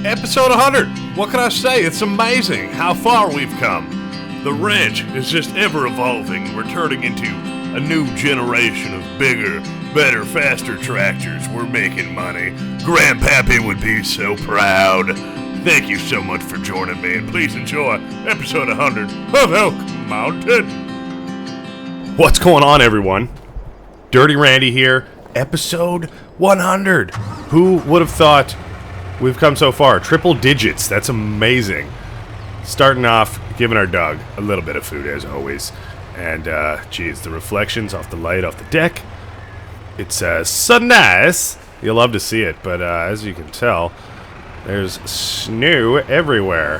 Episode 100. What can I say? It's amazing how far we've come. The ranch is just ever evolving. We're turning into a new generation of bigger, better, faster tractors. We're making money. Grandpappy would be so proud. Thank you so much for joining me, and please enjoy episode 100 of Elk Mountain. What's going on, everyone? Dirty Randy here, episode 100. Who would have thought we've come so far? Triple digits, that's amazing. Starting off, giving our dog a little bit of food as always. And, geez, the reflections off the light off the deck. It's, so nice. You'll love to see it, but, as you can tell, there's snow everywhere.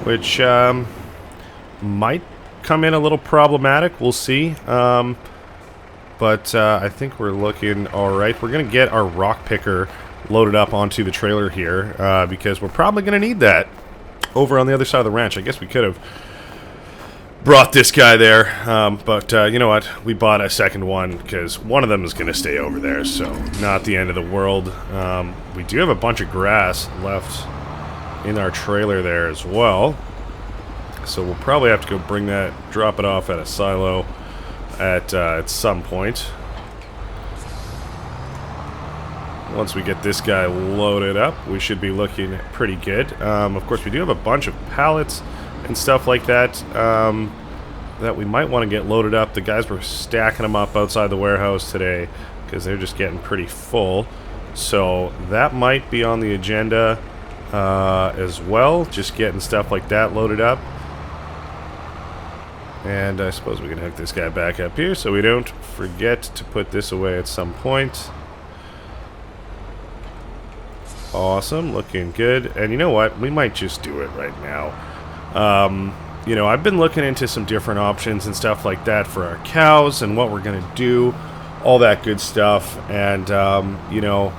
Which, might come in a little problematic. We'll see. But I think we're looking alright. We're going to get our rock picker loaded up onto the trailer here, because we're probably going to need that over on the other side of the ranch. I guess we could have brought this guy there, but you know what? We bought a second one because one of them is going to stay over there, so not the end of the world. We do have a bunch of grass left in our trailer there as well, so we'll probably have to go bring that, drop it off at a silo at some point. Once we get this guy loaded up, we should be looking pretty good. Of course, we do have a bunch of pallets and stuff like that that we might want to get loaded up. The guys were stacking them up outside the warehouse today because they're just getting pretty full. So that might be on the agenda as well, just getting stuff like that loaded up. And I suppose we can hook this guy back up here so we don't forget to put this away at some point. Awesome, looking good. And you know what? We might just do it right now. You know, I've been looking into some different options and stuff like that for our cows and what we're going to do, all that good stuff. And, you know,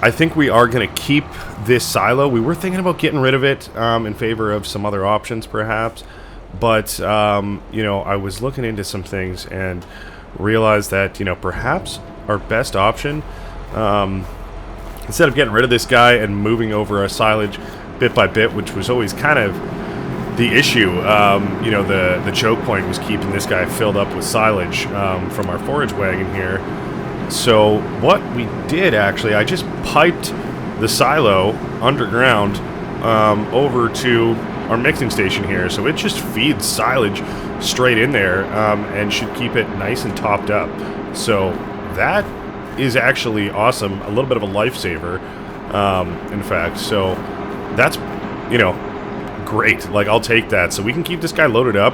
I think we are going to keep this silo. We were thinking about getting rid of it in favor of some other options, perhaps. But, you know, I was looking into some things and realized that, you know, perhaps our best option, instead of getting rid of this guy and moving over our silage bit by bit, which was always kind of the issue, you know, the choke point was keeping this guy filled up with silage from our forage wagon here. So what we did, actually, I just piped the silo underground over to our mixing station here, so it just feeds silage straight in there and should keep it nice and topped up. So that is actually awesome, a little bit of a lifesaver, in fact. So that's, you know, great. Like, I'll take that. So we can keep this guy loaded up,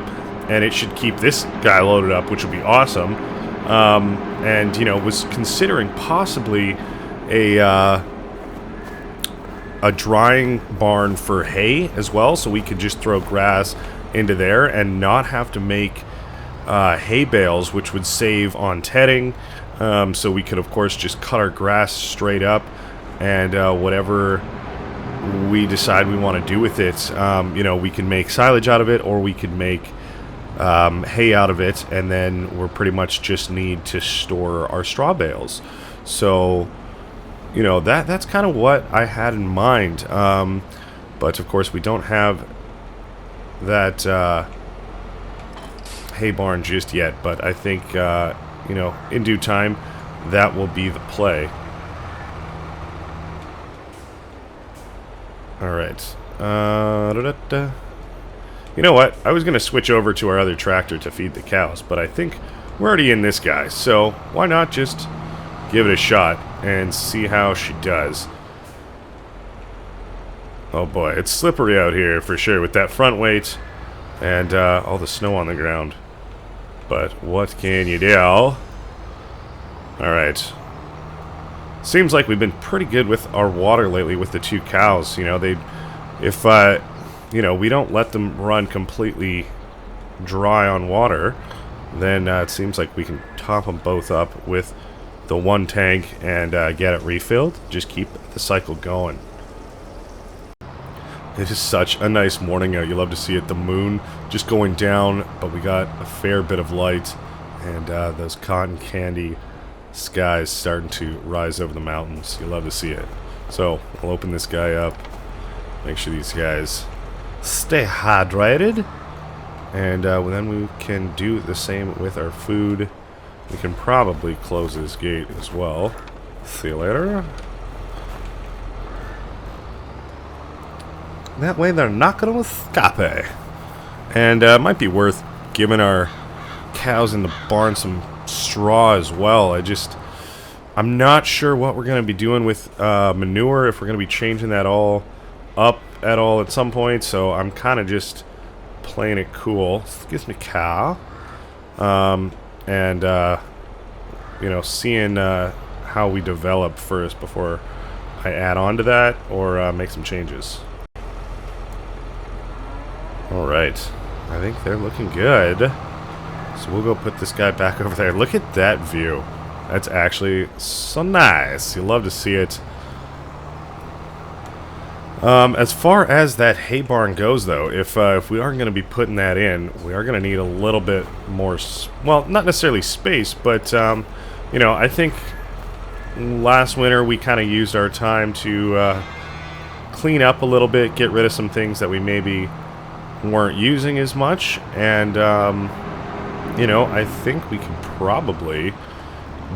and it should keep this guy loaded up, which would be awesome. And, you know, was considering possibly a drying barn for hay as well, so we could just throw grass into there and not have to make hay bales, which would save on tedding. So we could, of course, just cut our grass straight up, and whatever we decide we want to do with it, you know, we can make silage out of it, or we could make hay out of it, and then we're pretty much just need to store our straw bales. So, you know, that's kind of what I had in mind. But, of course, we don't have that hay barn just yet, but I think you know, in due time, that will be the play. Alright. You know what? I was going to switch over to our other tractor to feed the cows, but I think we're already in this guy, so why not just give it a shot and see how she does. Oh boy, it's slippery out here for sure with that front weight and all the snow on the ground. But what can you do? Alright. Seems like we've been pretty good with our water lately with the two cows. You know, if you know, we don't let them run completely dry on water, then it seems like we can top them both up with the one tank and get it refilled. Just keep the cycle going. It is such a nice morning out. You love to see it. The moon just going down, but we got a fair bit of light, and those cotton candy sky's starting to rise over the mountains. You love to see it. So we'll open this guy up. Make sure these guys stay hydrated. And then we can do the same with our food. We can probably close this gate as well. See you later. That way they're not going to escape. And it might be worth giving our cows in the barn some straw as well. I'm not sure what we're going to be doing with manure, if we're going to be changing that all up at all at some point. So I'm kind of just playing it cool. Excuse me, cow. You know, seeing how we develop first before I add on to that or make some changes. Alright, I think they're looking good. So we'll go put this guy back over there. Look at that view. That's actually so nice. You love to see it. As far as that hay barn goes, though, if we are going to be putting that in, we are going to need a little bit more, well, not necessarily space, but, you know, I think last winter we kind of used our time to clean up a little bit, get rid of some things that we maybe weren't using as much, and, you know, I think we could probably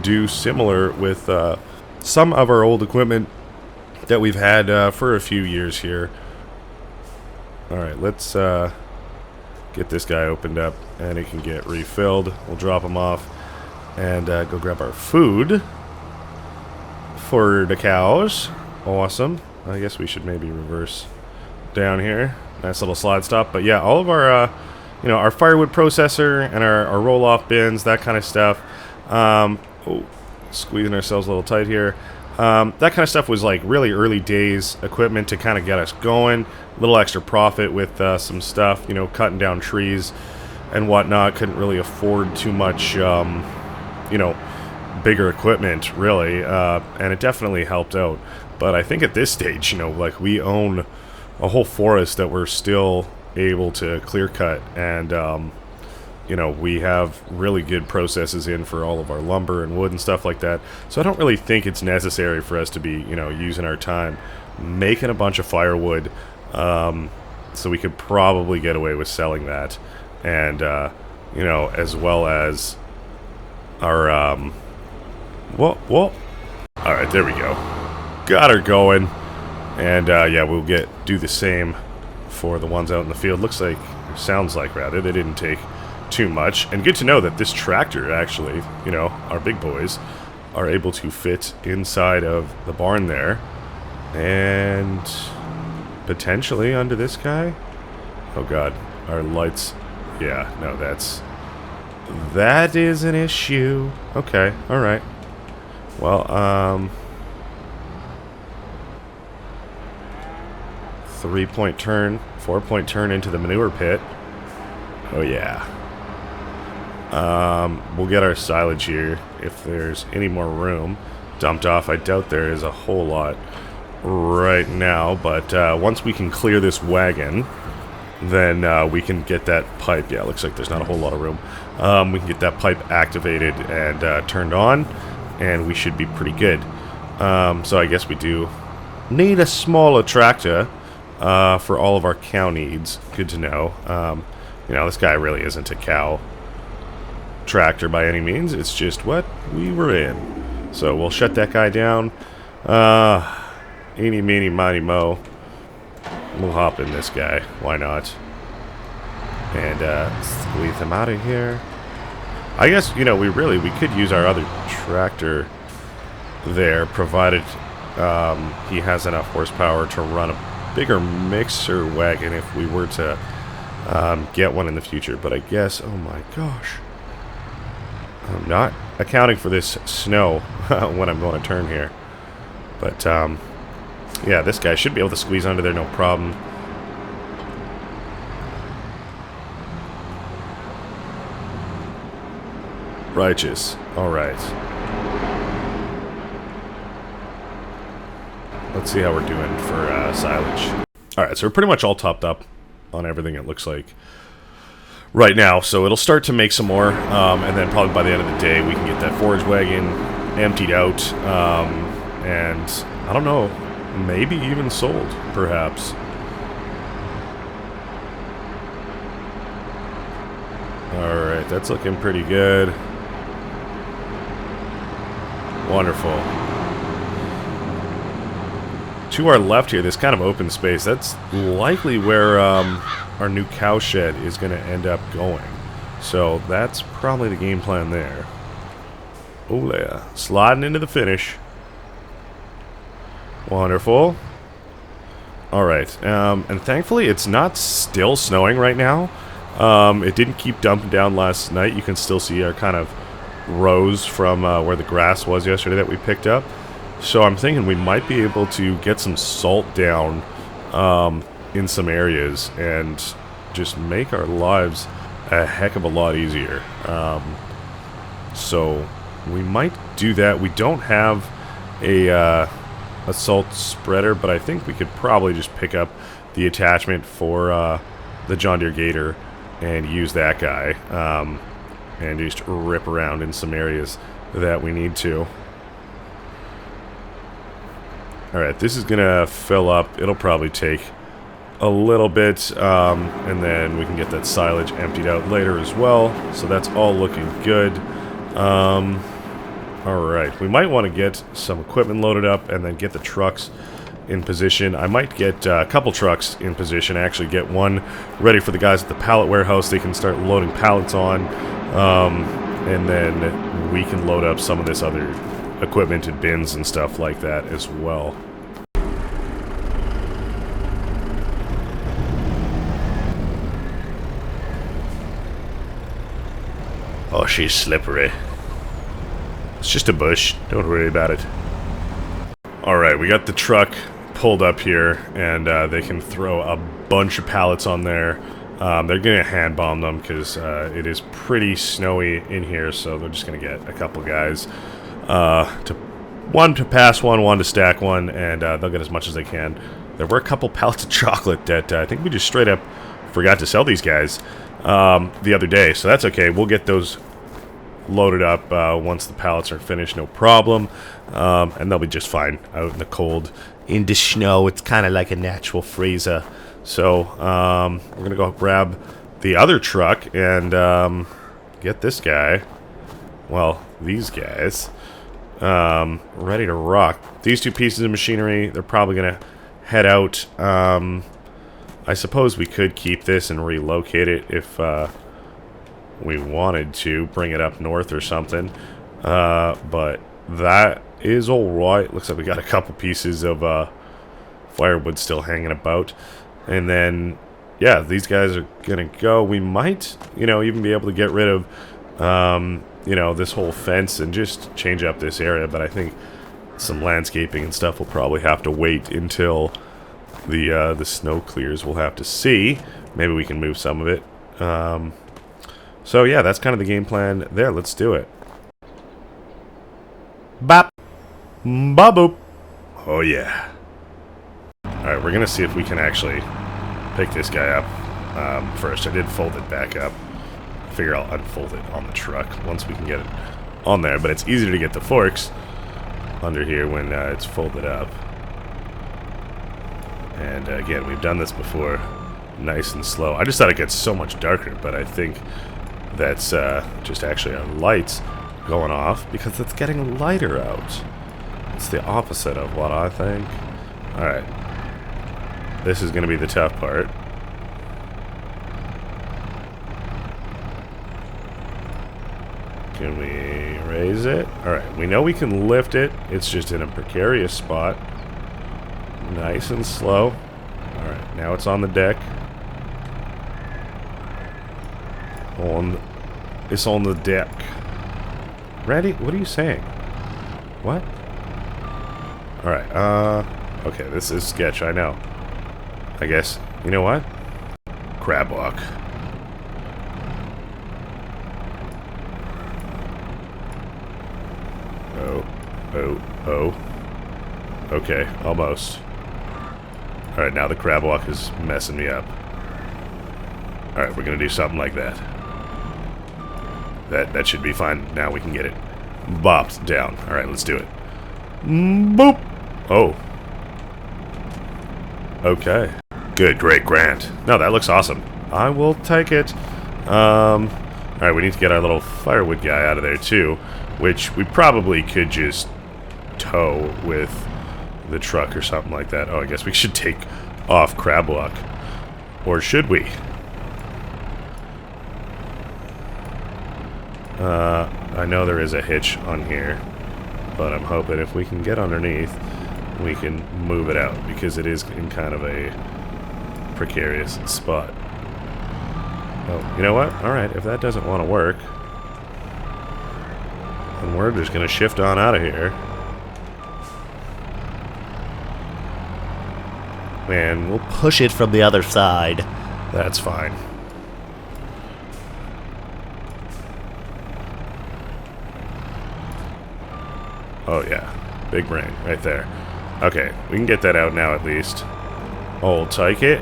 do similar with some of our old equipment that we've had for a few years here. Alright, let's get this guy opened up and he can get refilled. We'll drop him off and go grab our food for the cows. Awesome. I guess we should maybe reverse down here. Nice little slide stop. But yeah, all of our, you know, our firewood processor and our roll-off bins, that kind of stuff. Oh, squeezing ourselves a little tight here. That kind of stuff was like really early days equipment to kind of get us going. A little extra profit with some stuff, you know, cutting down trees and whatnot. Couldn't really afford too much, you know, bigger equipment, really. And it definitely helped out. But I think at this stage, you know, like we own a whole forest that we're still able to clear cut, and you know, we have really good processes in for all of our lumber and wood and stuff like that. So I don't really think it's necessary for us to be, you know, using our time making a bunch of firewood. So we could probably get away with selling that, and you know, as well as our all right, there we go. Got her going. And yeah, we'll do the same for the ones out in the field. Looks like, or sounds like rather, they didn't take too much. And good to know that this tractor actually, you know, our big boys, are able to fit inside of the barn there. And potentially under this guy. Oh god, our lights. Yeah, no, that is an issue. Okay, alright. Well, 3-point turn, 4-point turn into the manure pit. Oh yeah. We'll get our silage here if there's any more room dumped off. I doubt there is a whole lot right now, but once we can clear this wagon, then we can get that pipe. Yeah, looks like there's not a whole lot of room. We can get that pipe activated and turned on, and we should be pretty good. So I guess we do need a smaller tractor for all of our cow needs. Good to know. You know, this guy really isn't a cow tractor by any means. It's just what we were in. So we'll shut that guy down. Eeny, meeny, miny, mo. We'll hop in this guy. Why not? And squeeze him out of here. I guess, you know, we could use our other tractor there, provided he has enough horsepower to run a bigger mixer wagon if we were to get one in the future. But I guess, oh my gosh, I'm not accounting for this snow when I'm going to turn here. But yeah, this guy should be able to squeeze under there no problem. Righteous. Alright. Let's see how we're doing for silage. Alright, so we're pretty much all topped up on everything, it looks like, right now. So it'll start to make some more, and then probably by the end of the day we can get that forage wagon emptied out, and I don't know, maybe even sold, perhaps. Alright, that's looking pretty good. Wonderful. To our left here, this kind of open space, that's likely where our new cow shed is going to end up going. So that's probably the game plan there. Oh yeah, sliding into the finish. Wonderful. Alright, and thankfully it's not still snowing right now. It didn't keep dumping down last night. You can still see our kind of rows from where the grass was yesterday that we picked up. So I'm thinking we might be able to get some salt down in some areas and just make our lives a heck of a lot easier. So we might do that. We don't have a salt spreader, but I think we could probably just pick up the attachment for the John Deere Gator and use that guy and just rip around in some areas that we need to. Alright, this is gonna fill up. It'll probably take a little bit, and then we can get that silage emptied out later as well. So that's all looking good. Alright, we might want to get some equipment loaded up and then get the trucks in position. I might get a couple trucks in position, actually get one ready for the guys at the pallet warehouse. They can start loading pallets on, and then we can load up some of this other equipment and bins and stuff like that as well. Oh, she's slippery. It's just a bush. Don't worry about it. Alright, we got the truck pulled up here, and they can throw a bunch of pallets on there. They're going to hand bomb them because it is pretty snowy in here, so they're just going to get a couple guys. One to pass one to stack one, and they'll get as much as they can. There were a couple pallets of chocolate that I think we just straight up forgot to sell these guys the other day, so that's okay. We'll get those loaded up once the pallets are finished, no problem, and they'll be just fine out in the cold. In the snow, it's kind of like a natural freezer. So we're going to go grab the other truck and get this guy, well, these guys, ready to rock. These two pieces of machinery, they're probably going to head out. I suppose we could keep this and relocate it if we wanted to, bring it up north or something. But that is alright. Looks like we got a couple pieces of firewood still hanging about. And then, yeah, these guys are going to go. We might, even be able to get rid of, this whole fence and just change up this area. But I think some landscaping and stuff will probably have to wait until the snow clears. We'll have to see. Maybe we can move some of it. So, yeah, that's kind of the game plan there. Let's do it. Bop. Ba-boop. Oh, yeah. Alright, we're going to see if we can actually pick this guy up first. I did fold it back up. I figure I'll unfold it on the truck once we can get it on there. But it's easier to get the forks under here when it's folded up. And again, we've done this before. Nice and slow. I just thought it gets so much darker, but I think that's just actually our lights going off because it's getting lighter out. It's the opposite of what I think. Alright. This is going to be the tough part. Can we raise it? Alright, we know we can lift it. It's just in a precarious spot. Nice and slow. Alright, now it's on the deck. It's on the deck. Randy, what are you saying? What? Alright, okay, this is sketch, I know. I guess, you know what? Crab walk. Oh. Okay, almost. Alright, now the crab walk is messing me up. Alright, we're gonna do something like that. That should be fine. Now we can get it bopped down. All right, let's do it. Boop. Oh. Okay. Good, great, grand. No, that looks awesome. I will take it. Alright, we need to get our little firewood guy out of there too, which we probably could just tow with the truck or something like that. Oh, I guess we should take off Crabwalk. Or should we? I know there is a hitch on here, but I'm hoping if we can get underneath, we can move it out, because it is in kind of a precarious spot. Oh, you know what? Alright, if that doesn't want to work, then we're just going to shift on out of here. And we'll Push it from the other side. That's fine. Oh yeah, big brain right there. Okay, we can get that out now at least. I'll take it.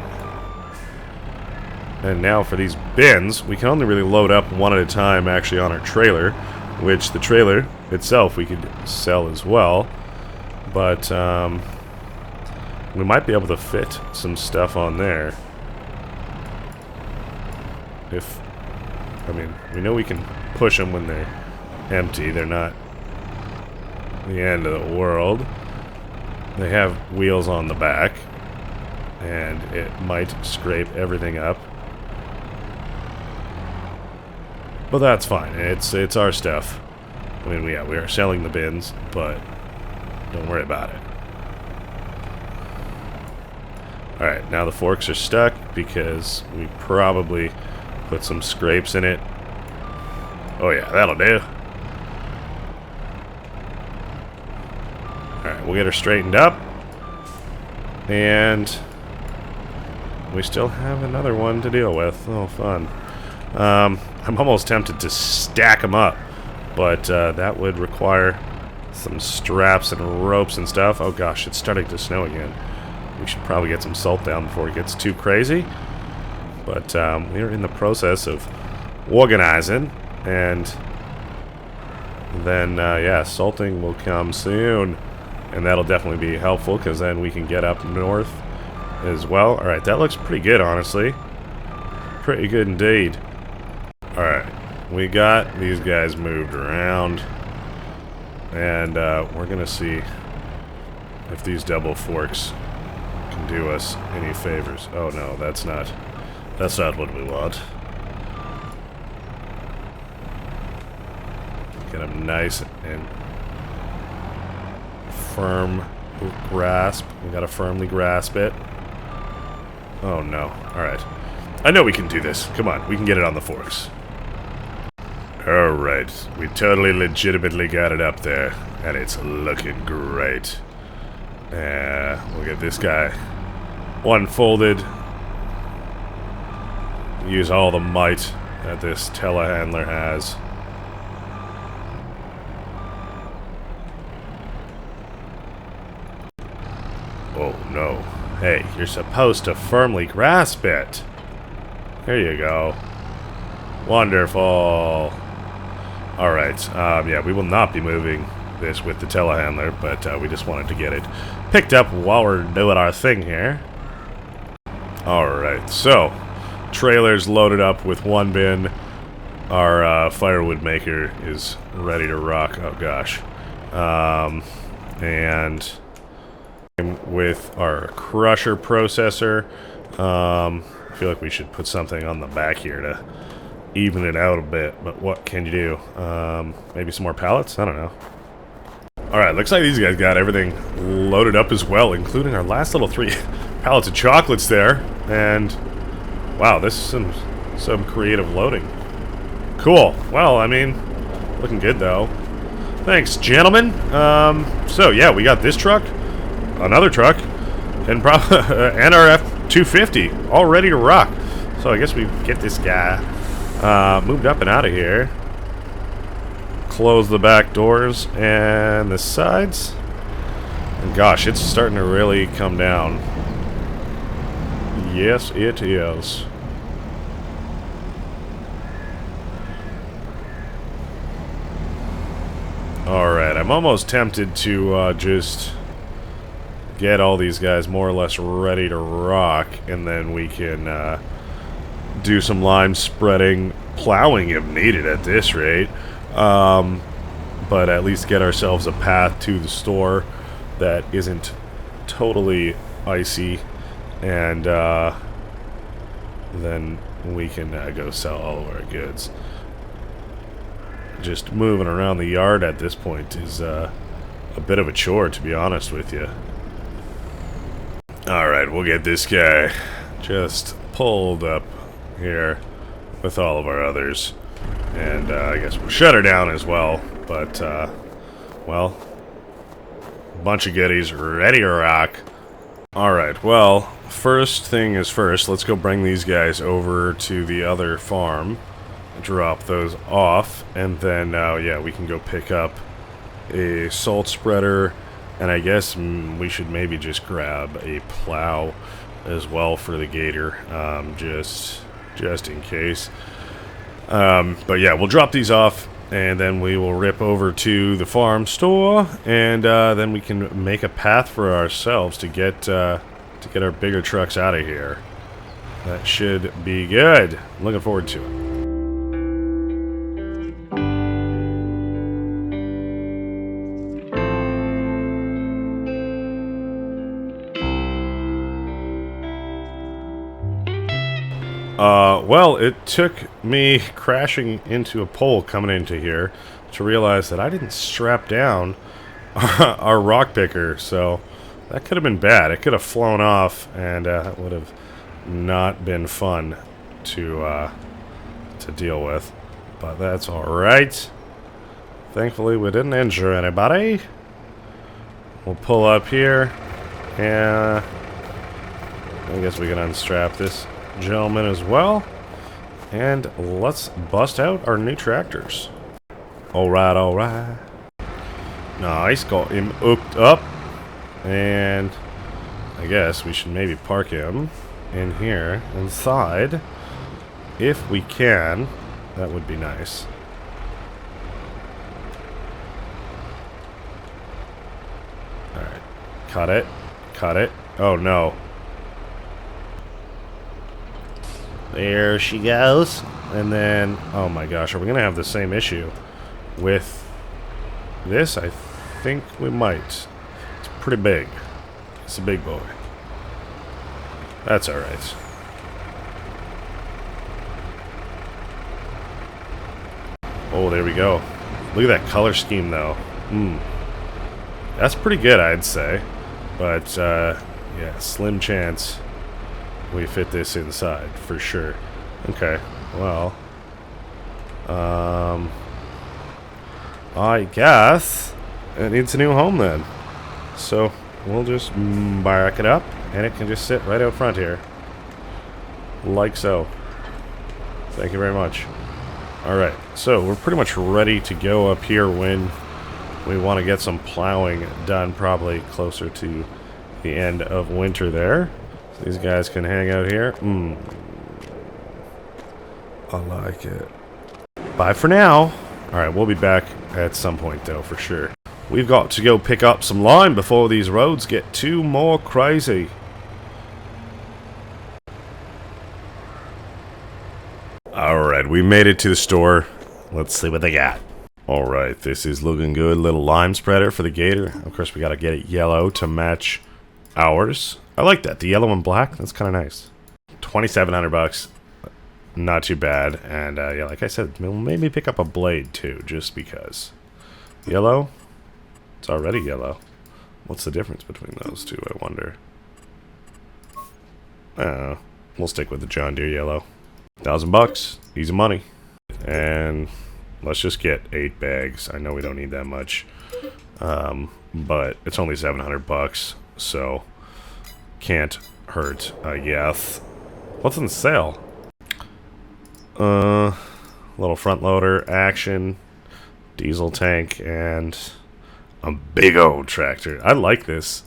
And now for these bins, we can only really load up one at a time actually on our trailer, which the trailer itself we could sell as well. But we might be able to fit some stuff on there. I mean, we know we can push them when they're empty. They're not the end of the world. They have wheels on the back, and it might scrape everything up. But that's fine. It's our stuff. I mean, yeah, we are selling the bins, but don't worry about it. Alright, now the forks are stuck because we probably put some scrapes in it. Oh yeah, that'll do. Alright, we'll get her straightened up. And we still have another one to deal with. Oh, fun. I'm almost tempted to stack them up, but that would require some straps and ropes and stuff. Oh gosh, it's starting to snow again. We should probably get some salt down before it gets too crazy. But we're in the process of organizing, and then, yeah, salting will come soon. And that'll definitely be helpful, because then we can get up north as well. Alright, that looks pretty good, honestly. Pretty good indeed. Alright, we got these guys moved around. And we're going to see if these double forks can do us any favors. Oh no, that's not what we want. Get them nice and firm grasp. We gotta firmly grasp it. Oh no. Alright. I know we can do this. Come on, we can get it on the forks. Alright. We totally legitimately got it up there. And it's looking great. We'll get this guy one folded. Use all the might that this telehandler has. Oh no. Hey, you're supposed to firmly grasp it. There you go. Wonderful. Alright, yeah, we will not be moving this with the telehandler, but we just wanted to get it picked up while we're doing our thing here. Alright, so, trailer's loaded up with one bin. Our firewood maker is ready to rock. Oh gosh. And with our crusher processor, I feel like we should put something on the back here to even it out a bit, but what can you do? Maybe some more pallets? I don't know. Alright, looks like these guys got everything loaded up as well, including our last little 3 pallets of chocolates there. And wow, this is some creative loading. Cool. Well, I mean, looking good though. Thanks, gentlemen. So yeah, we got this truck, another truck, and and our F-250 all ready to rock. So I guess we get this guy moved up and out of here. Close the back doors and the sides. And gosh, it's starting to really come down. Yes, it is. Alright, I'm almost tempted to just get all these guys more or less ready to rock, and then we can do some lime spreading, plowing if needed at this rate. But at least get ourselves a path to the store that isn't totally icy, and then we can go sell all of our goods. Just moving around the yard at this point is a bit of a chore, to be honest with you. Alright, we'll get this guy just pulled up here with all of our others. And I guess we'll shut her down as well. But, well, bunch of goodies ready to rock. Alright, well, first thing is first, let's go bring these guys over to the other farm. Drop those off, and then, yeah, we can go pick up a salt spreader. And I guess we should maybe just grab a plow as well for the gator, just in case. But yeah, we'll drop these off, and then we will rip over to the farm store, and then we can make a path for ourselves to get our bigger trucks out of here. That should be good. I'm looking forward to it. Well, it took me crashing into a pole coming into here to realize that I didn't strap down our rock picker, so that could have been bad. It could have flown off, and that would have not been fun to deal with. But that's alright. Thankfully, we didn't injure anybody. We'll pull up here, and I guess we can unstrap this gentleman as well, and let's bust out our new tractors. Alright. Nice, got him hooked up, and I guess we should maybe park him in here inside if we can. That would be nice. Alright, cut it. Oh no. There she goes. And then, oh my gosh, are we going to have the same issue with this? I think we might. It's pretty big. It's a big boy. That's alright. Oh, there we go. Look at that color scheme, though. That's pretty good, I'd say. But, yeah, slim chance we fit this inside, for sure. Okay, well, I guess it needs a new home then. So we'll just back it up, and it can just sit right out front here. Like so. Thank you very much. Alright, so we're pretty much ready to go up here when we want to get some plowing done, probably closer to the end of winter there. These guys can hang out here. I like it. Bye for now. Alright, we'll be back at some point, though, for sure. We've got to go pick up some lime before these roads get too more crazy. Alright, we made it to the store. Let's see what they got. Alright, this is looking good. Little lime spreader for the gator. Of course, we gotta get it yellow to match ours. I like that. The yellow and black. That's kind of nice. $2,700. Not too bad. And yeah, like I said, we'll maybe pick up a blade too, just because. Yellow? It's already yellow. What's the difference between those two, I wonder? I don't know. We'll stick with the John Deere yellow. $1,000. Easy money. And let's just get 8 bags. I know we don't need that much. But it's only $700, so can't hurt, I guess. What's on sale? Little front loader, action, diesel tank, and a big old tractor. I like this.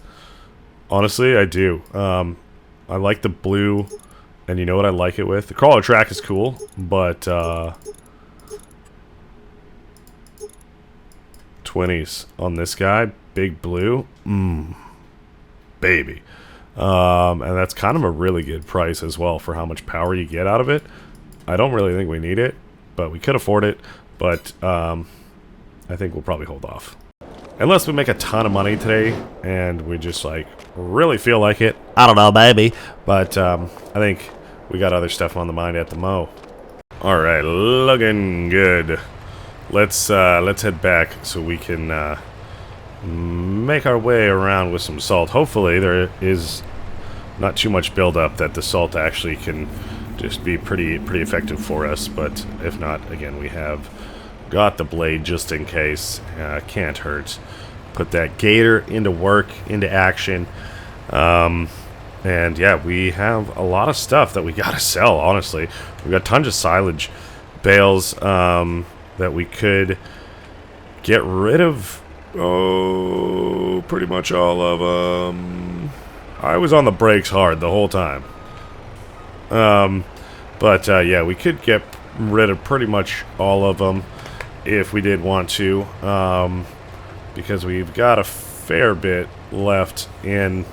Honestly, I do. I like the blue, and you know what I like it with? The crawler track is cool, but 20s on this guy, Big Blue. Baby. And that's kind of a really good price as well for how much power you get out of it. I don't really think we need it, but we could afford it. But I think we'll probably hold off. Unless we make a ton of money today and we just like really feel like it. I don't know, maybe. But I think we got other stuff on the mind at the mo. All right, looking good. Let's head back so we can make our way around with some salt. Hopefully there is not too much buildup that the salt actually can just be pretty effective for us. But if not, again, we have got the blade just in case. Can't hurt. Put that gator into work, into action. And yeah, we have a lot of stuff that we gotta sell, honestly. We've got tons of silage bales that we could get rid of. Oh, pretty much all of them. I was on the brakes hard the whole time. But yeah, we could get rid of pretty much all of them if we did want to, because we've got a fair bit left in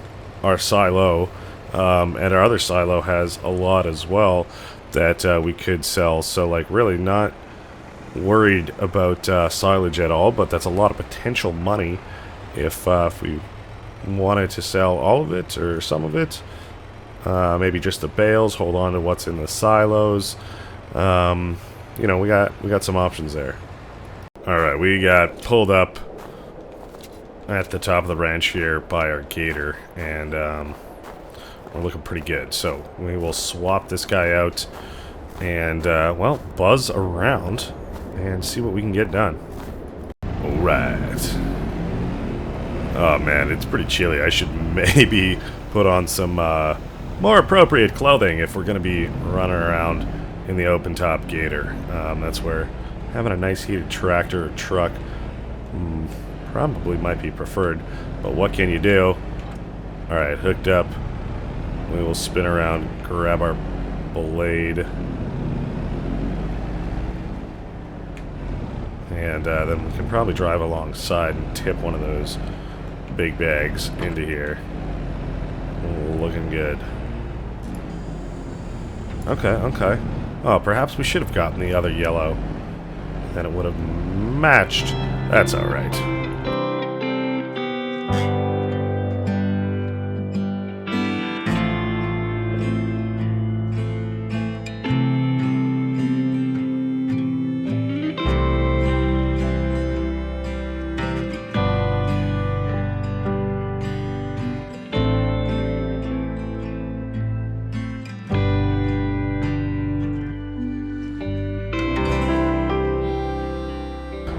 our silo, and our other silo has a lot as well that we could sell. So like really not worried about silage at all, but that's a lot of potential money if we wanted to sell all of it or some of it. Maybe just the bales, hold on to what's in the silos. You know, we got some options there. Alright, we got pulled up at the top of the ranch here by our gator, and we're looking pretty good. So we will swap this guy out and, well, buzz around and see what we can get done. Alright. Oh man, it's pretty chilly. I should maybe put on some more appropriate clothing if we're going to be running around in the open top gator. That's where having a nice heated tractor or truck probably might be preferred. But what can you do? Alright, hooked up. We will spin around, grab our blade. And then we can probably drive alongside and tip one of those big bags into here. Looking good. Okay, okay. Oh, perhaps we should have gotten the other yellow. Then it would have matched. That's alright.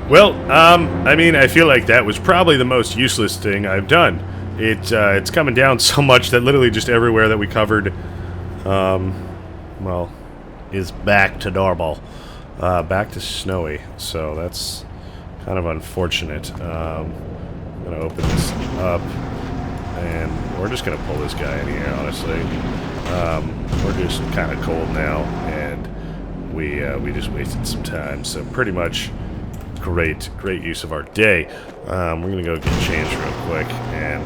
Well, I mean, I feel like that was probably the most useless thing I've done. It's coming down so much that literally just everywhere that we covered, well, is back to normal. Back to snowy, so that's kind of unfortunate. I'm going to open this up, and we're just going to pull this guy in here, honestly. We're just kind of cold now, and we just wasted some time, so pretty much great use of our day. We're gonna go get changed real quick and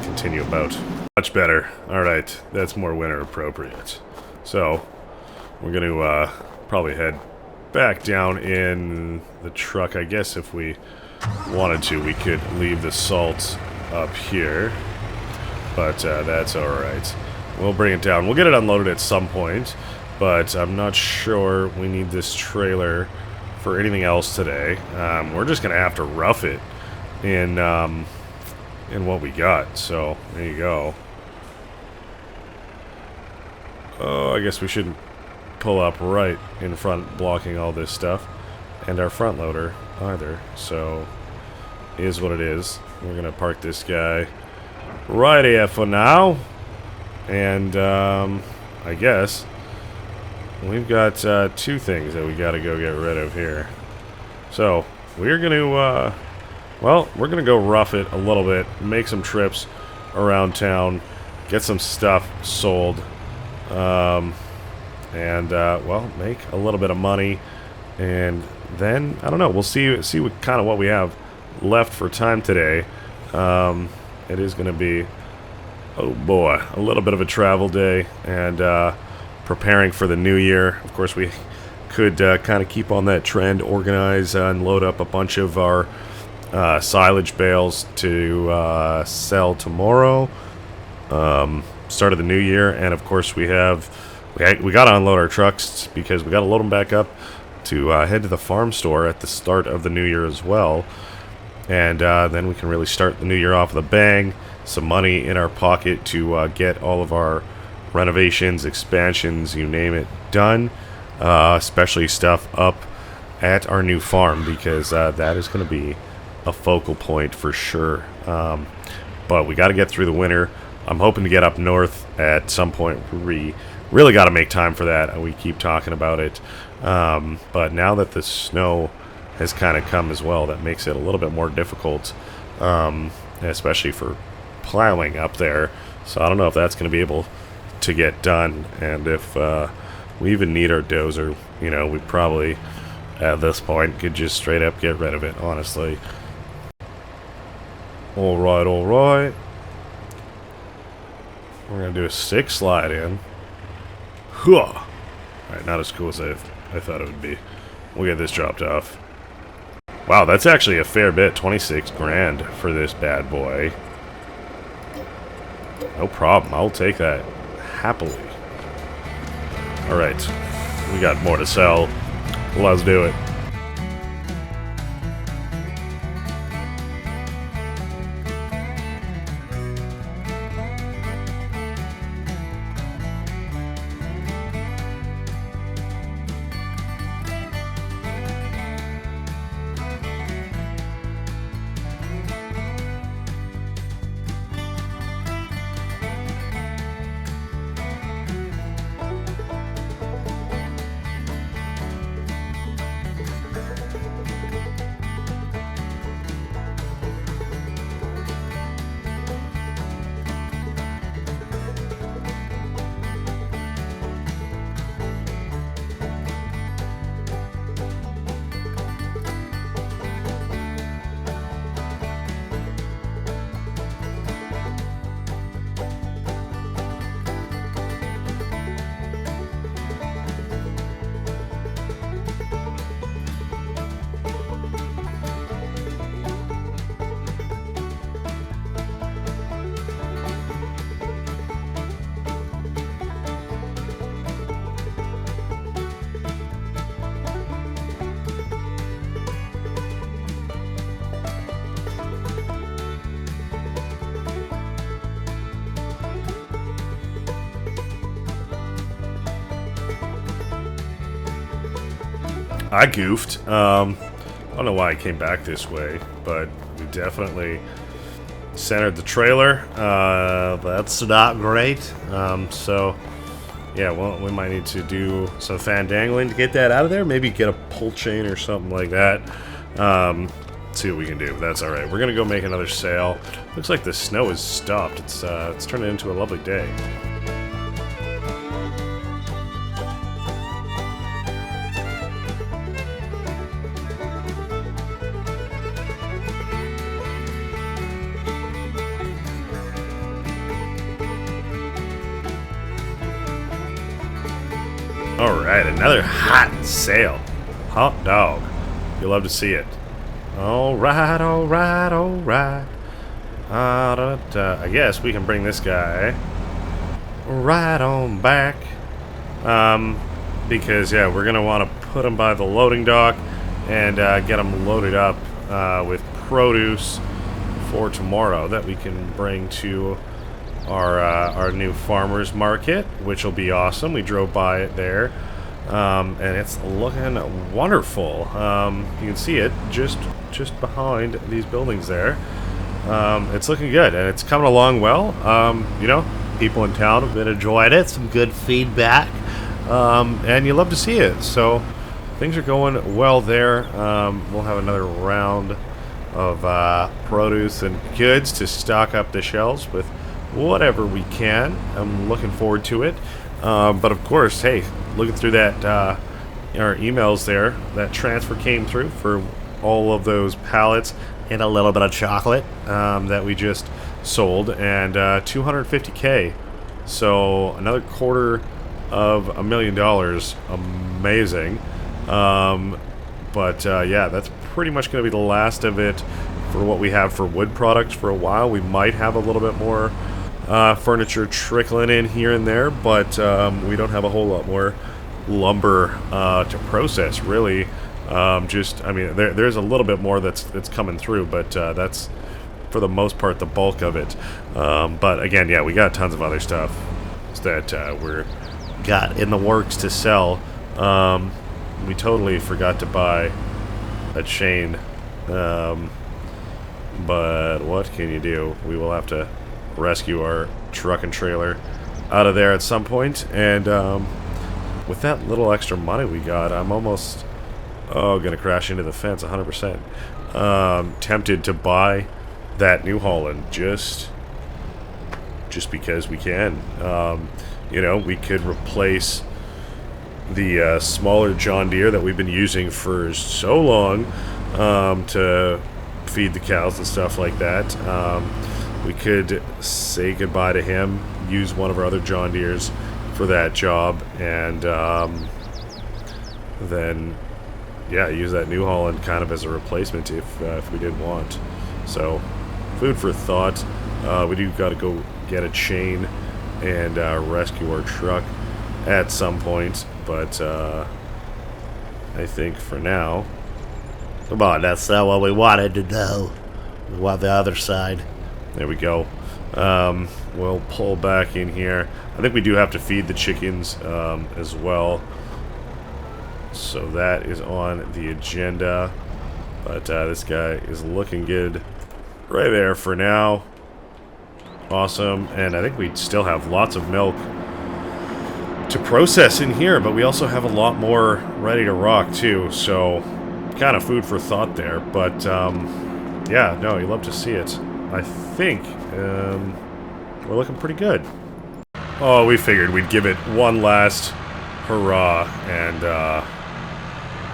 continue about. Much better. Alright, that's more winter appropriate. So we're gonna probably head back down in the truck. I guess if we wanted to, we could leave the salt up here, but that's alright. We'll bring it down. We'll get it unloaded at some point, but I'm not sure we need this trailer for anything else today. We're just gonna have to rough it in what we got. So there you go. Oh, I guess we shouldn't pull up right in front, blocking all this stuff, and our front loader either. So is what it is. We're gonna park this guy right here for now, and I guess we've got two things that we gotta go get rid of here. So we're gonna well, we're gonna go rough it a little bit, make some trips around town, get some stuff sold, and well, make a little bit of money, and then I don't know. We'll see what kind of what we have left for time today. It is going to be, oh boy, a little bit of a travel day, and preparing for the new year. Of course, we could kind of keep on that trend, organize and load up a bunch of our silage bales to sell tomorrow, start of the new year. And of course, we got to unload our trucks because we got to load them back up to head to the farm store at the start of the new year as well. And then we can really start the new year off with a bang. Some money in our pocket to get all of our renovations, expansions, you name it, done. Especially stuff up at our new farm, because that is going to be a focal point for sure. But we got to get through the winter. I'm hoping to get up north at some point. We really got to make time for that, and we keep talking about it. But now that the snow has kind of come as well, that makes it a little bit more difficult, especially for plowing up there. So I don't know if that's going to be able to get done, and if we even need our dozer. You know, we probably at this point could just straight up get rid of it, honestly. Alright. We're gonna do a 6 slide in. Huh. Alright, not as cool as I thought it would be. We'll get this dropped off. Wow, that's actually a fair bit. 26 grand for this bad boy. No problem. I'll take that happily. Alright. We got more to sell. Let's do it. I goofed. I don't know why I came back this way, but we definitely centered the trailer. That's not great. So, yeah, well, we might need to do some fandangling to get that out of there. Maybe get a pull chain or something like that. See what we can do. That's alright. We're going to go make another sale. Looks like the snow has stopped. It's turned into a lovely day. Alright, another hot sale. Hot dog. You'll love to see it. Alright. I guess we can bring this guy right on back. Because, yeah, we're going to want to put him by the loading dock and get him loaded up with produce for tomorrow that we can bring to our new farmers market, which will be awesome. We drove by it there, and it's looking wonderful. You can see it just behind these buildings there. It's looking good, and it's coming along well. You know, people in town have been enjoying it. Some good feedback, and you love to see it. So things are going well there. We'll have another round of produce and goods to stock up the shelves with whatever we can. I'm looking forward to it. But of course, hey, looking through that our emails there. That transfer came through for all of those pallets And a little bit of chocolate. that we just sold, and 250K. So another $250,000. Amazing. But yeah, that's pretty much going to be the last of it for what we have for wood products for a while. We might have a little bit more furniture trickling in here and there, but we don't have a whole lot more lumber to process, really. I mean, there's a little bit more that's coming through, but that's for the most part the bulk of it. But again, yeah, we got tons of other stuff that we're got in the works to sell. We totally forgot to buy a chain, but what can you do? We will have to rescue our truck and trailer out of there at some point, and with that little extra money we got, I'm almost gonna crash into the fence 100%. Tempted to buy that New Holland just because we can. You know, we could replace the smaller John Deere that we've been using for so long to feed the cows and stuff like that. We could say goodbye to him, use one of our other John Deeres for that job, and then yeah, use that New Holland kind of as a replacement if we did want. So, food for thought. We do got to go get a chain and rescue our truck at some point, but I think for now, Come on, that's not what we wanted to do. We want the other side. there we go. We'll pull back in here. I think we do have to feed the chickens as well, so that is on the agenda. But this guy is looking good right there for now. Awesome. And I think we still have lots of milk to process in here, but we also have a lot more ready to rock too, so kind of food for thought there. But yeah, no, you love to see it. I think we're looking pretty good. Oh, we figured we'd give it one last hurrah and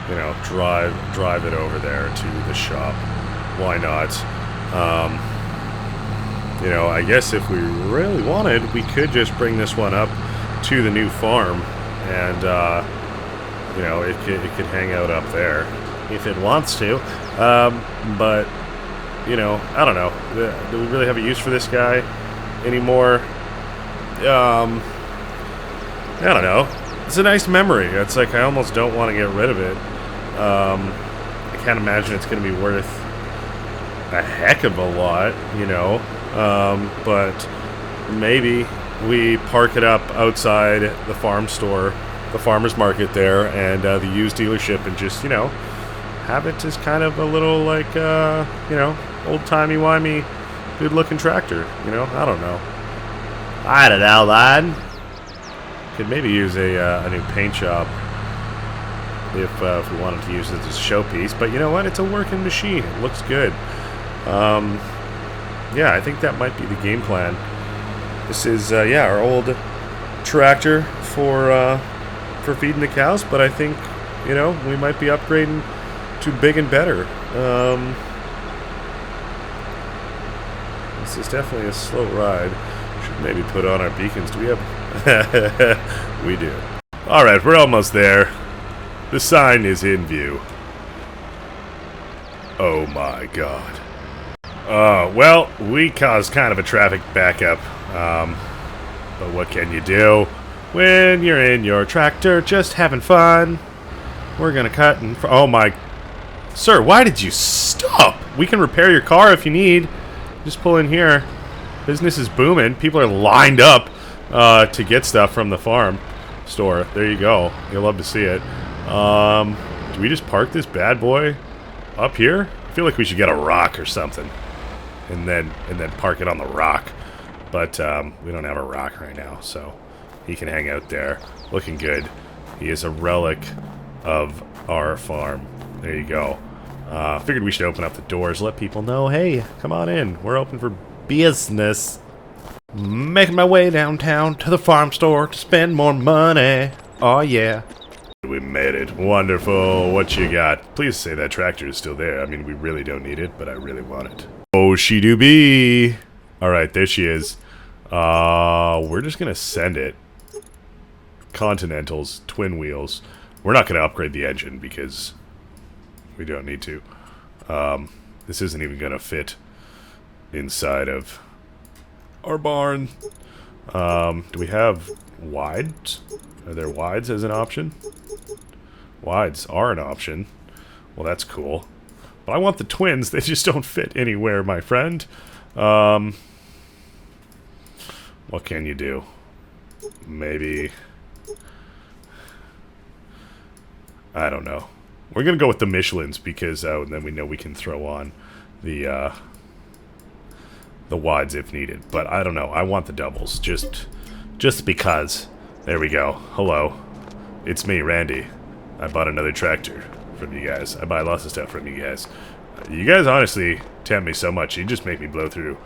you know, drive it over there to the shop. Why not? You know, I guess if we really wanted, we could just bring this one up to the new farm, and you know, it could hang out up there if it wants to. But you know, I don't know. Do we really have a use for this guy anymore? I don't know. It's a nice memory. It's like I almost don't want to get rid of it. I can't imagine it's going to be worth a heck of a lot, you know. But maybe we park it up outside the farm store, the farmer's market there, and the used dealership, and just, you know, have it as kind of a little, like, you know, old-timey-wimey, good-looking tractor, you know? I don't know. I don't know, lad. Could maybe use a new paint job if we wanted to use it as a showpiece, but you know what? It's a working machine. It looks good. Yeah, I think that might be the game plan. This is, yeah, our old tractor for feeding the cows, but I think, you know, we might be upgrading to big and better. This is definitely a slow ride. Should maybe put on our beacons. Do we have... We do. Alright, we're almost there. The sign is in view. Oh my god. Well, we caused kind of a traffic backup. But what can you do when you're in your tractor just having fun? We're gonna cut and... Oh my... Sir, why did you stop? We can repair your car if you need. Just pull in here. Business is booming. People are lined up to get stuff from the farm store. There you go. You'll love to see it. Do we just park this bad boy up here? I feel like we should get a rock or something, and then park it on the rock. But we don't have a rock right now, so he can hang out there, looking good. He is a relic of our farm. There you go. Figured we should open up the doors, let people know, hey, come on in. We're open for business. Making my way downtown to the farm store to spend more money. Oh yeah. We we made it. Wonderful. What you got? Please say that tractor is still there. I mean, we really don't need it, but I really want it. Oh, she do be. Alright, there she is. We're just gonna send it. Continentals, twin wheels. We're not gonna upgrade the engine because we don't need to. This isn't even gonna fit inside of our barn. Do we have wides? Are there wides as an option? Wides are an option. Well, that's cool. But I want the twins. They just don't fit anywhere, my friend. What can you do? Maybe... I don't know. We're gonna go with the Michelins because then we know we can throw on the wides if needed. But I don't know. I want the doubles just because. There we go. Hello. It's me, Randy. I bought another tractor from you guys. I buy lots of stuff from you guys. You guys honestly tempt me so much. You just make me blow through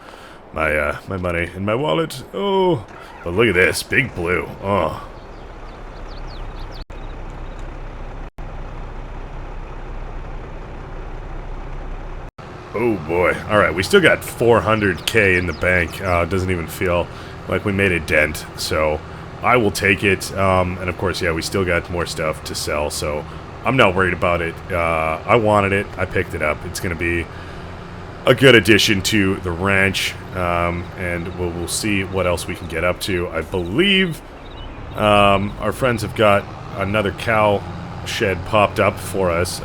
my my money in my wallet. Oh, but look at this. Big Blue. Oh. Oh boy. Alright, we still got 400k in the bank. Doesn't even feel like we made a dent, so I will take it. And of course, yeah, we still got more stuff to sell, so I'm not worried about it. I wanted it. I picked it up. It's going to be a good addition to the ranch, and we'll see what else we can get up to. I believe our friends have got another cow shed popped up for us,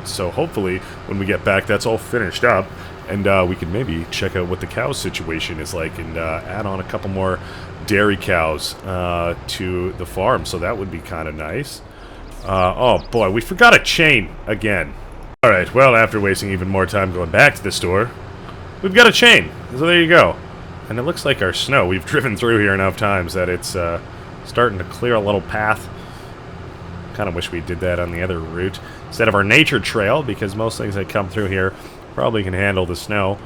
so hopefully when we get back that's all finished up, and we can maybe check out what the cow situation is like and add on a couple more dairy cows to the farm, so that would be kind of nice. Oh boy, we forgot a chain again. Alright, well, after wasting even more time going back to the store, we've got a chain, so there you go. And it looks like our snow, we've driven through here enough times that it's starting to clear a little path. Kind of wish we did that on the other route instead of our nature trail, because most things that come through here probably can handle the snow.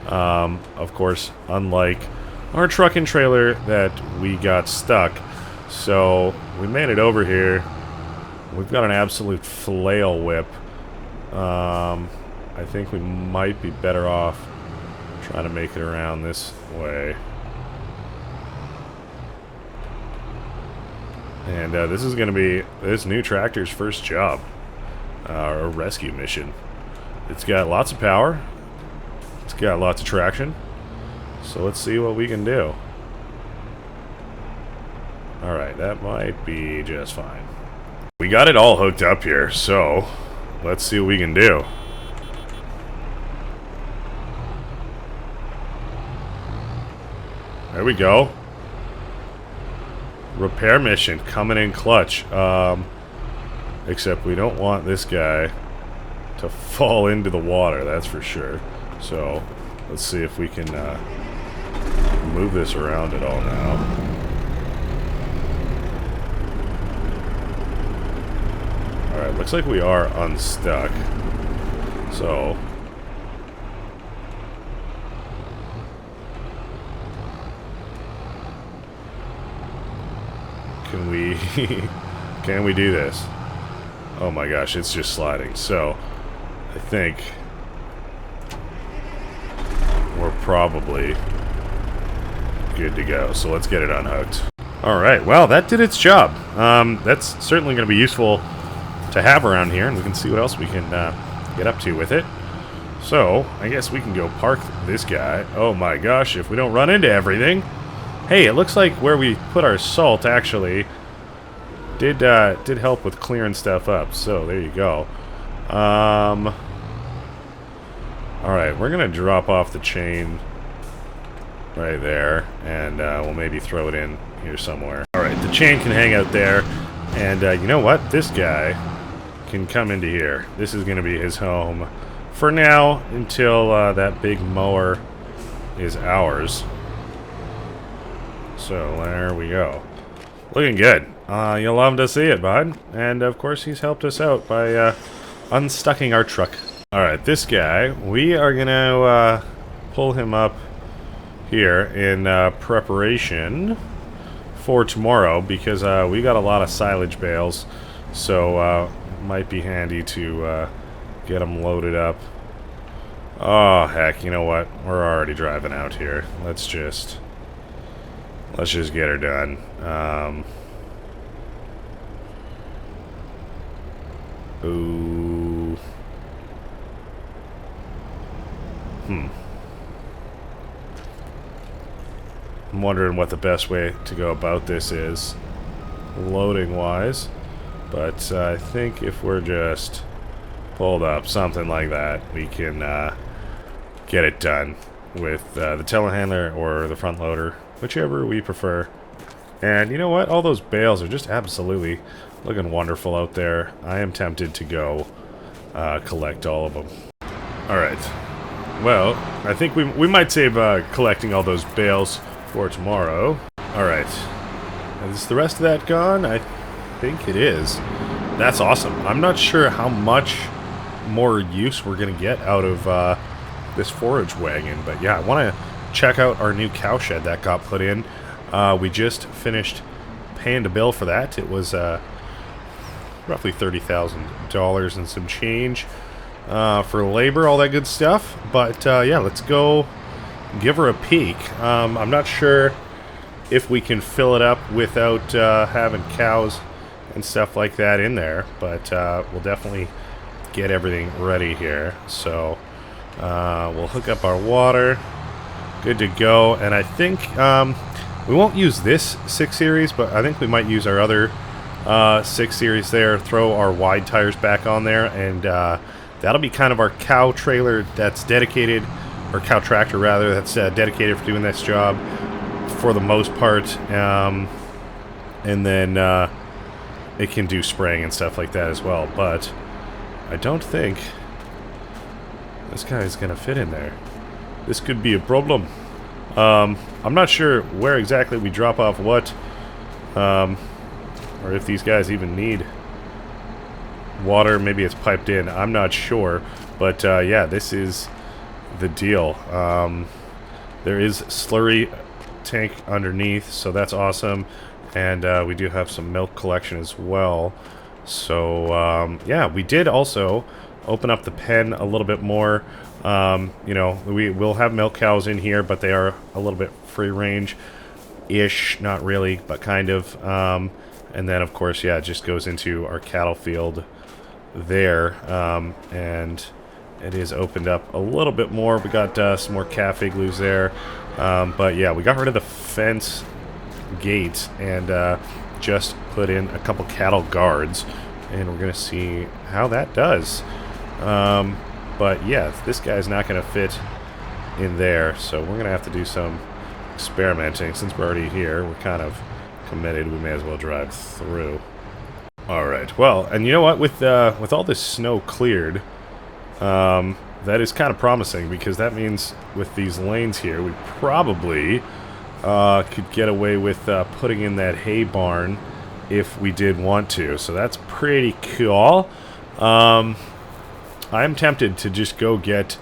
Of course, unlike our truck and trailer that we got stuck. So we made it over here. We've got an absolute flail whip. I think we might be better off trying to make it around this way. And this is going to be this new tractor's first job, or rescue mission. It's got lots of power. It's got lots of traction. So let's see what we can do. Alright, that might be just fine. We got it all hooked up here, so let's see what we can do. There we go. Repair mission coming in clutch. Except we don't want this guy to fall into the water, that's for sure. So let's see if we can move this around at all now. Alright, looks like we are unstuck. So can we do this? Oh my gosh, it's just sliding. So I think we're probably good to go. So let's get it unhooked. Alright, well, that did its job. That's certainly going to be useful to have around here, and we can see what else we can get up to with it. So I guess we can go park this guy. Oh my gosh, if we don't run into everything. Hey, it looks like where we put our salt actually did help with clearing stuff up. So there you go. Alright, we're gonna drop off the chain right there, and we'll maybe throw it in here somewhere. Alright, the chain can hang out there, and you know what? This guy can come into here. This is gonna be his home for now until that big mower is ours. So there we go. Looking good. You'll love to see it, bud. And of course he's helped us out by unstucking our truck. Alright, this guy, we are gonna pull him up here in preparation for tomorrow, because we got a lot of silage bales So, might be handy to get them loaded up. Oh, heck, you know what? We're already driving out here. Let's just get her done. Ooh. I'm wondering what the best way to go about this is, loading-wise. But I think if we're just pulled up, something like that, we can get it done with the telehandler or the front loader, whichever we prefer. And you know what? All those bales are just absolutely looking wonderful out there. I am tempted to go collect all of them. Alright. Well, I think we might save collecting all those bales for tomorrow. Alright. Is the rest of that gone? I think it is. That's awesome. I'm not sure how much more use we're going to get out of this forage wagon, but yeah, I want to check out our new cowshed that got put in. We just finished paying the bill for that. It was roughly $30,000 and some change for labor, all that good stuff. But yeah, let's go give her a peek. I'm not sure if we can fill it up without having cows and stuff like that in there, but we'll definitely get everything ready here. So we'll hook up our water. Good to go. And I think we won't use this 6 Series, but I think we might use our other 6 Series there, throw our wide tires back on there, and that'll be kind of our cow trailer that's dedicated, or cow tractor rather, that's dedicated for doing this job for the most part. And then it can do spraying and stuff like that as well, but I don't think this guy's gonna fit in there. This could be a problem. I'm not sure where exactly we drop off what, or if these guys even need water. Maybe it's piped in. I'm not sure, but yeah, this is the deal. There is slurry tank underneath, so that's awesome, and we do have some milk collection as well. So yeah, we did also open up the pen a little bit more. You know, we will have milk cows in here, but they are a little bit free range ish, not really, but kind of. And then of course, yeah, it just goes into our cattle field there, and it is opened up a little bit more. We got some more calf igloos there, but yeah, we got rid of the fence gate and just put in a couple cattle guards, and we're gonna see how that does. But yeah, this guy's not gonna fit in there, so we're gonna have to do some experimenting. Since we're already here, we're kind of committed, we may as well drive through. Alright, well, and you know what, with all this snow cleared, that is kind of promising, because that means with these lanes here, we probably could get away with putting in that hay barn if we did want to. So that's pretty cool. I'm tempted to just go get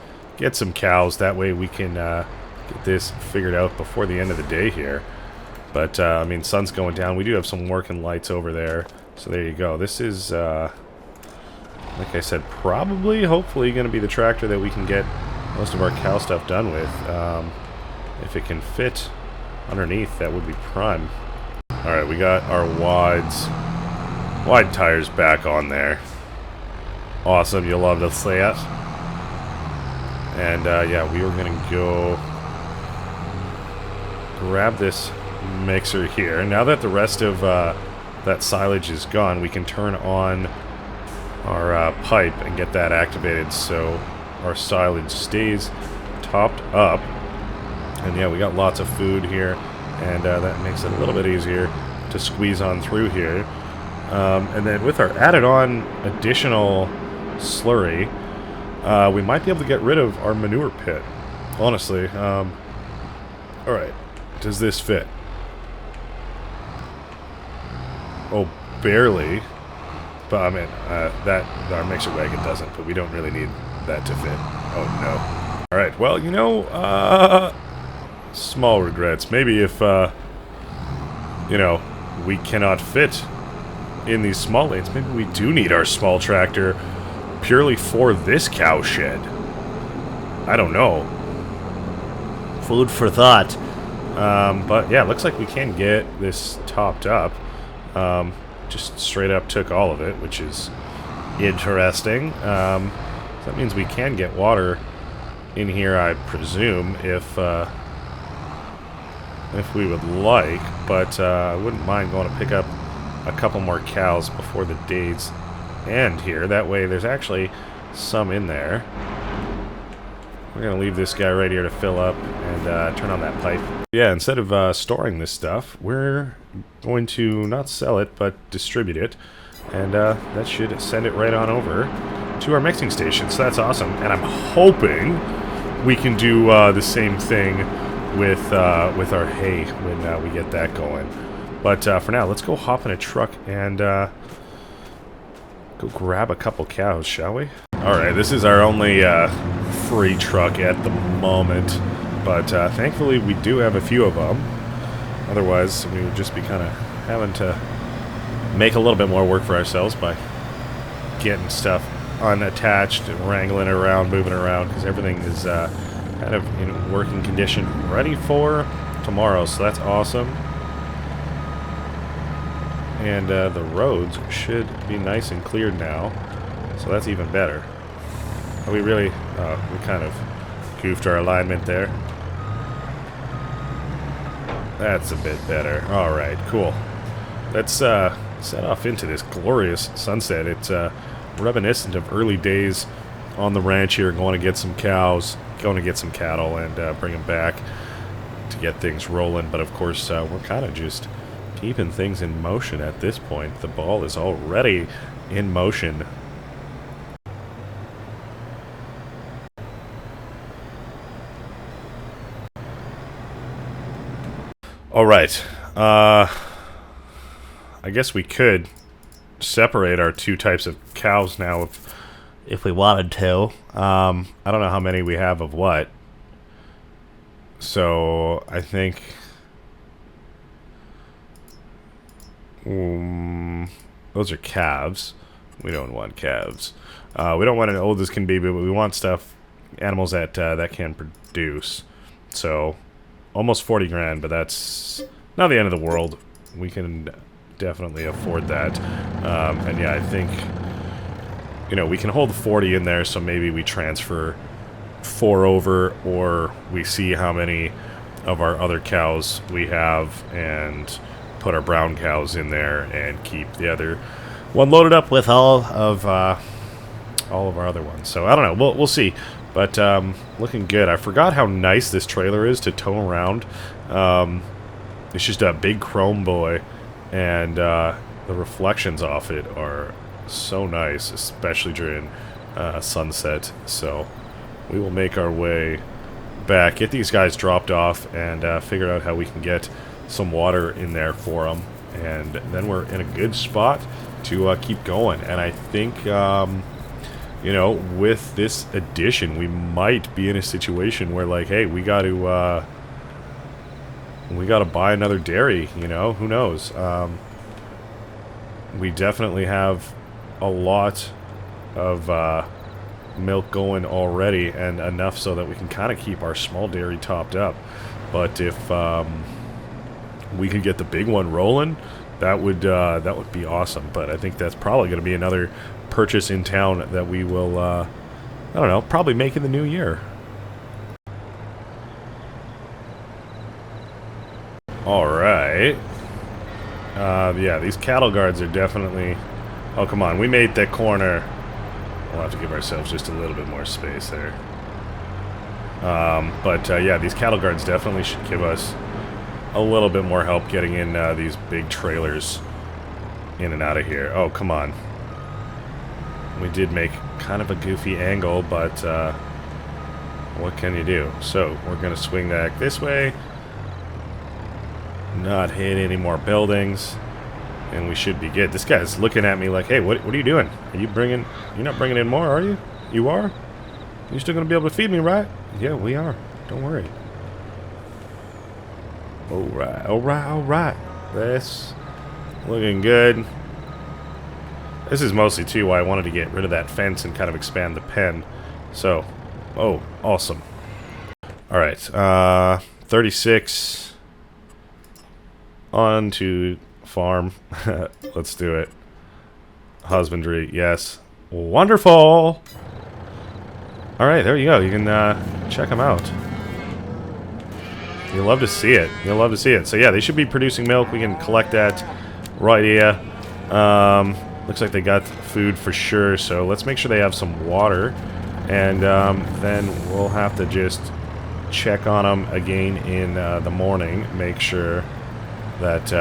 some cows. That way we can get this figured out before the end of the day here. But I mean, sun's going down. We do have some working lights over there. So there you go. This is, like I said, probably, hopefully, going to be the tractor that we can get most of our cow stuff done with. If it can fit underneath, that would be prime. Alright, we got our wide tires back on there. Awesome, you'll love to see it. And yeah, we are going to go grab this mixer here. Now that the rest of that silage is gone, we can turn on our pipe and get that activated so our silage stays topped up. And yeah, we got lots of food here, and that makes it a little bit easier to squeeze on through here. And then with our added on additional slurry, we might be able to get rid of our manure pit, honestly. Alright, does this fit? Oh, barely. But I mean, that our mixer wagon doesn't, but we don't really need that to fit. Oh no. Alright, well, you know, small regrets. Maybe if, you know, we cannot fit in these small lanes. Maybe we do need our small tractor purely for this cow shed. I don't know. Food for thought. But yeah, it looks like we can get this topped up. Just straight up took all of it, which is interesting. So that means we can get water in here, I presume, if we would like. But I wouldn't mind going to pick up a couple more cows before the days end here. That way there's actually some in there. We're going to leave this guy right here to fill up and turn on that pipe. Yeah, instead of storing this stuff, we're going to not sell it, but distribute it. And that should send it right on over to our mixing station. So that's awesome. And I'm hoping we can do the same thing with our hay when we get that going. But for now, let's go hop in a truck and go grab a couple cows, shall we? Alright, this is our only free truck at the moment, but thankfully we do have a few of them. Otherwise, we would just be kind of having to make a little bit more work for ourselves by getting stuff unattached and wrangling it around, moving it around, because everything is kind of in working condition, ready for tomorrow, so that's awesome. And the roads should be nice and cleared now, so that's even better. We really, we kind of goofed our alignment there. That's a bit better. Alright, cool. Let's set off into this glorious sunset. It's reminiscent of early days on the ranch here, going to get some cows, going to get some cattle, and bring them back to get things rolling. But of course, we're kind of just keeping things in motion at this point. The ball is already in motion. Alright, I guess we could separate our two types of cows now if we wanted to. I don't know how many we have of what. So, I think those are calves. We don't want calves. We don't want an old as can be, but we want animals that can produce. So, almost 40 grand, but that's not the end of the world. We can definitely afford that. And yeah, I think, we can hold 40 in there, so maybe we transfer 4 over, or we see how many of our other cows we have and put our brown cows in there and keep the other one loaded up with all of our other ones. So I don't know. We'll see. But looking good. I forgot how nice this trailer is to tow around. It's just a big chrome boy, and the reflections off it are so nice, especially during sunset. So we will make our way back, get these guys dropped off, and figure out how we can get some water in there for them. And then we're in a good spot to keep going. And I think with this addition, we might be in a situation where, like, hey, we got to buy another dairy. Who knows? We definitely have a lot of milk going already, and enough so that we can kind of keep our small dairy topped up. But if we could get the big one rolling, that would be awesome. But I think that's probably going to be another purchase in town that we will, I don't know, probably make in the new year. Alright. Yeah, these cattle guards are definitely... Oh, come on, we made that corner. We'll have to give ourselves just a little bit more space there. But yeah, these cattle guards definitely should give us a little bit more help getting in these big trailers in and out of here. Oh, come on. We did make kind of a goofy angle, but what can you do? So, we're going to swing that this way, not hit any more buildings, and we should be good. This guy's looking at me like, hey, what are you doing? You're not bringing in more, are you? You are? You're still going to be able to feed me, right? Yeah, we are. Don't worry. Alright. That's looking good. This is mostly, too, why I wanted to get rid of that fence and kind of expand the pen. So, oh, awesome. Alright, 36. On to farm. Let's do it. Husbandry, yes. Wonderful! Alright, there you go. You can check them out. You'll love to see it. You'll love to see it. So yeah, they should be producing milk. We can collect that right here. Looks like they got food for sure, so let's make sure they have some water. And then we'll have to just check on them again in the morning. Make sure that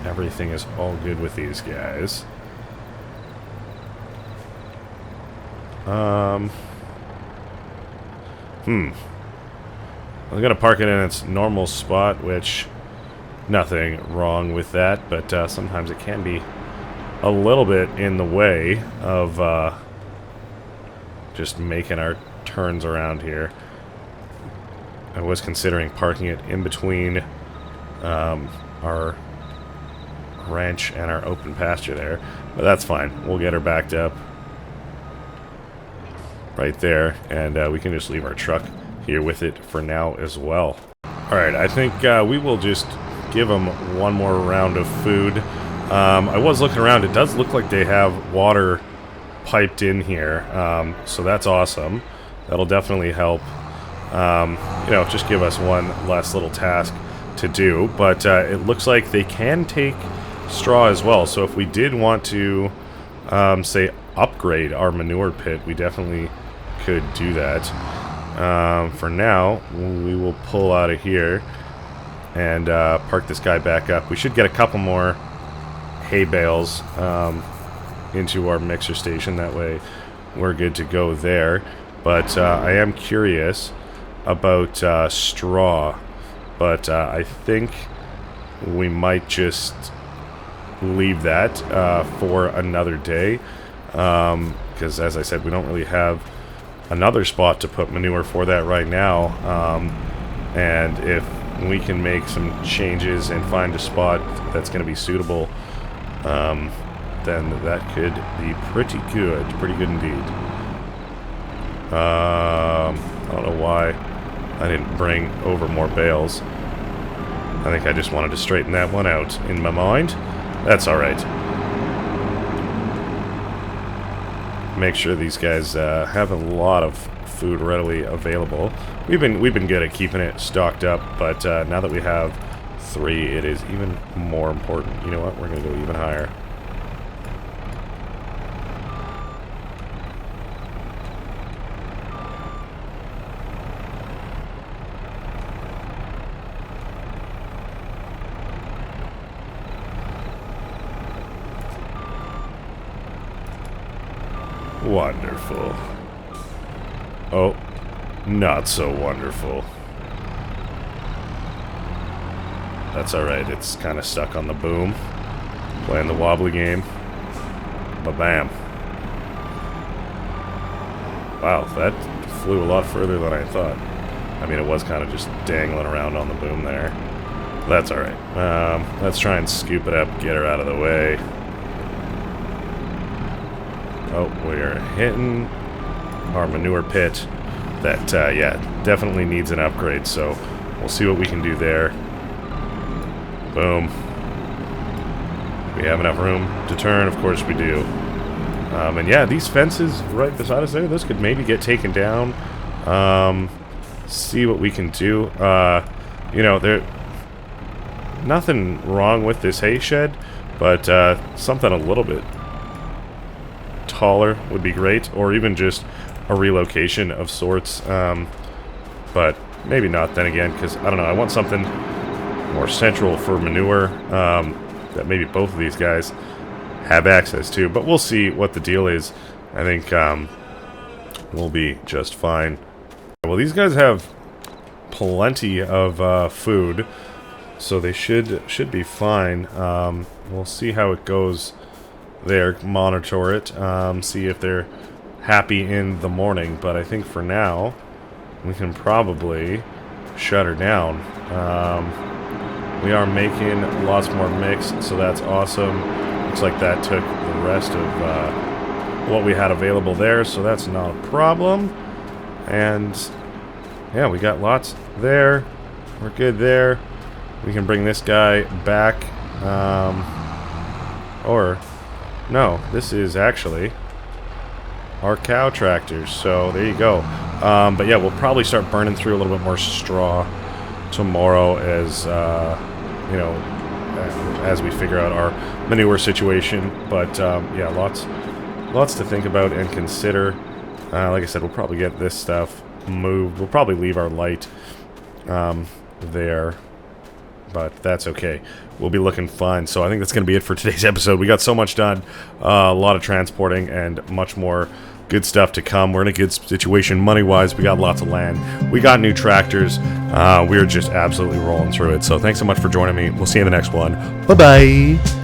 everything is all good with these guys. I'm gonna park it in its normal spot, which nothing wrong with that, but sometimes it can be a little bit in the way of just making our turns around here. I was considering parking it in between our ranch and our open pasture there, but that's fine. We'll get her backed up right there, and we can just leave our truck here with it for now as well. Alright, I think we will just give them one more round of food. I was looking around. It does look like they have water piped in here, so that's awesome. That'll definitely help. You know, just give us one last little task to do, but it looks like they can take straw as well, so if we did want to say upgrade our manure pit, we definitely could do that. For now, we will pull out of here and park this guy back up. We should get a couple more hay bales into our mixer station. That way we're good to go there. But I am curious about straw. But I think we might just leave that for another day. Because as I said, we don't really have another spot to put manure for that right now, and if we can make some changes and find a spot that's going to be suitable, then that could be pretty good indeed. I don't know why I didn't bring over more bales. I think I just wanted to straighten that one out in my mind. That's alright. Make sure these guys have a lot of food readily available. We've been good at keeping it stocked up, but now that we have 3, it is even more important. You know what? We're gonna go even higher. Wonderful. Oh, not so wonderful. That's alright, it's kind of stuck on the boom. Playing the wobbly game. Ba-bam. Wow, that flew a lot further than I thought. I mean, it was kind of just dangling around on the boom there. That's alright. Let's try and scoop it up, get her out of the way. Oh, we're hitting our manure pit that, yeah, definitely needs an upgrade, so we'll see what we can do there. Boom. We have enough room to turn, of course we do. And yeah, these fences right beside us there, those could maybe get taken down. See what we can do. You know, there's nothing wrong with this hay shed, but something a little bit taller would be great, or even just a relocation of sorts, but maybe not then again, because I don't know, I want something more central for manure that maybe both of these guys have access to, but we'll see what the deal is. I think we'll be just fine. Well, these guys have plenty of food, so they should be fine. We'll see how it goes there, monitor it, see if they're happy in the morning, but I think for now we can probably shut her down. We are making lots more mix, so that's awesome. Looks like that took the rest of what we had available there, so that's not a problem. And yeah, we got lots there. We're good there. We can bring this guy back. Or, no, this is actually our cow tractors. So there you go. But yeah, we'll probably start burning through a little bit more straw tomorrow as, you know, as we figure out our manure situation. But yeah, lots to think about and consider. Like I said, we'll probably get this stuff moved. We'll probably leave our light there, but that's okay. We'll be looking fine. So I think that's going to be it for today's episode. We got so much done, a lot of transporting and much more good stuff to come. We're in a good situation money-wise. We got lots of land. We got new tractors. We're just absolutely rolling through it. So thanks so much for joining me. We'll see you in the next one. Bye-bye.